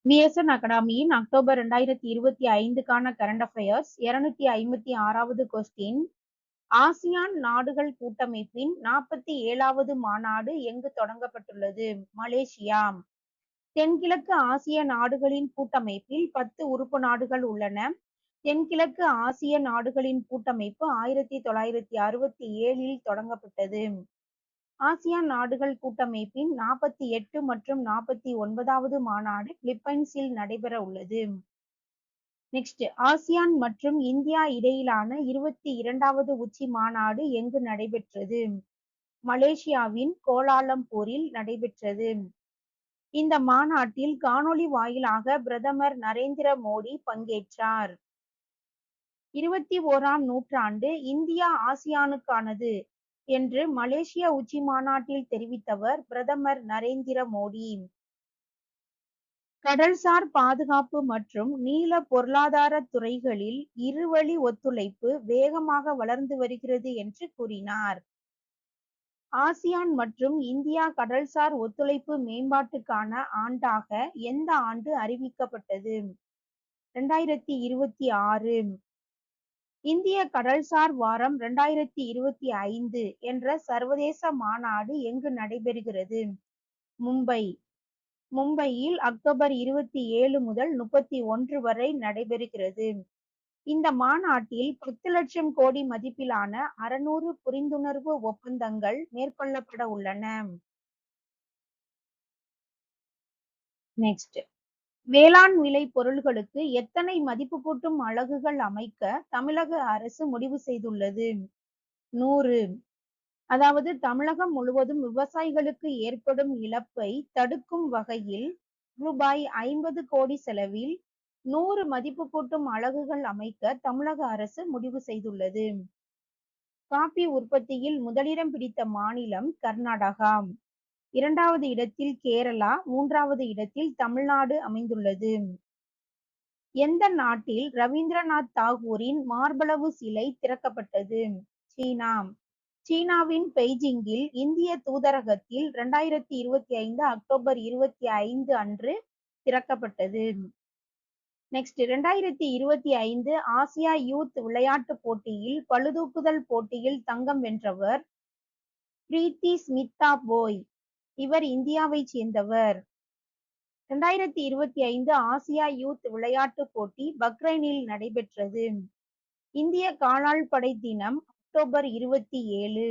BSN அகாடமியின் October 2025க்கான current affairs 256வது கொஸ்டின். ஆசியான் நாடுகள் கூட்டமைப்பின் 47வது மாநாடு எங்கு தொடங்கப்பட்டுள்ளது? மலேசியா. தென்கிழக்கு ஆசிய நாடுகளின் கூட்டமைப்பில் 10 உறுப்பு நாடுகள் உள்ளன. தென்கிழக்கு ஆசிய நாடுகளின் கூட்டமைப்பு 1967இல் தொடங்கப்பட்டது. ஆசியான் நாடுகள் கூட்டமைப்பின் 48 மற்றும் 49வது மாநாடு பிலிப்பைன்ஸில் நடைபெற உள்ளது. நெக்ஸ்ட், ஆசியான் மற்றும் இந்தியா இடையிலான 22வது உச்சி மாநாடு எங்கு நடைபெற்றது? மலேசியாவின் கோலாலம்பூரில் நடைபெற்றது. இந்த மாநாட்டில் காணொளி வாயிலாக பிரதமர் நரேந்திர மோடி பங்கேற்றார். 21ஆம் நூற்றாண்டு இந்தியா ஆசியானுக்கானது என்று மலேசிய உச்சி மாநாட்டில் தெரிவித்தவர் பிரதமர் நரேந்திர மோடி. கடல்சார் பாதுகாப்பு மற்றும் நீல பொருளாதார துறைகளில் இருவழி ஒத்துழைப்பு வேகமாக வளர்ந்து வருகிறது என்று கூறினார். ஆசியான் மற்றும் இந்தியா கடல்சார் ஒத்துழைப்பு மேம்பாட்டுக்கான ஆண்டாக எந்த ஆண்டு அறிவிக்கப்பட்டது? 2026. இந்திய கடல்சார் வாரம் 2025 என்ற சர்வதேச மாநாடு எங்கு நடைபெறுகிறது? மும்பை. மும்பையில் அக்டோபர் 27 முதல் 31 வரை நடைபெறுகிறது. இந்த மாநாட்டில் 10 லட்சம் கோடி மதிப்பிலான 600 புரிந்துணர்வு ஒப்பந்தங்கள் மேற்கொள்ளப்பட உள்ளன. நெக்ஸ்ட், வேளாண் விளை பொருள்களுக்கு எத்தனை மதிப்பு கூட்டும் அலகுகள் அமைக்க தமிழக அரசு முடிவு செய்துள்ளது? 100. அதாவது தமிழகம் முழுவதும் விவசாயிகளுக்கு ஏற்படும் இழப்பை தடுக்கும் வகையில் ரூபாய் 50 கோடி செலவில் 100 மதிப்பு கூட்டும் அலகுகள் அமைக்க தமிழக அரசு முடிவு செய்துள்ளது. காபி உற்பத்தியில் முதலிடம் பிடித்த மாநிலம் கர்நாடகா. 2வது இடத்தில் கேரளா, 3வது இடத்தில் தமிழ்நாடு அமைந்துள்ளது. எந்த நாட்டில் ரவீந்திரநாத் தாகூரின் மார்பளவு சிலை திறக்கப்பட்டது? சீனா. சீனாவின் பெய்ஜிங்கில் இந்திய தூதரகத்தில் 2025 அக்டோபர் 25 அன்று திறக்கப்பட்டது. நெக்ஸ்ட், 2025 ஆசியா யூத் விளையாட்டு போட்டியில் பளுதூக்குதல் போட்டியில் தங்கம் வென்றவர் பிரீத்தி ஸ்மிதா போய். இவர் இந்தியாவை சேர்ந்தவர். 2025 ஆசியா யூத் விளையாட்டு போட்டி பக்ரைனில் நடைபெற்றது. இந்திய காலாள் படை தினம் அக்டோபர் 27.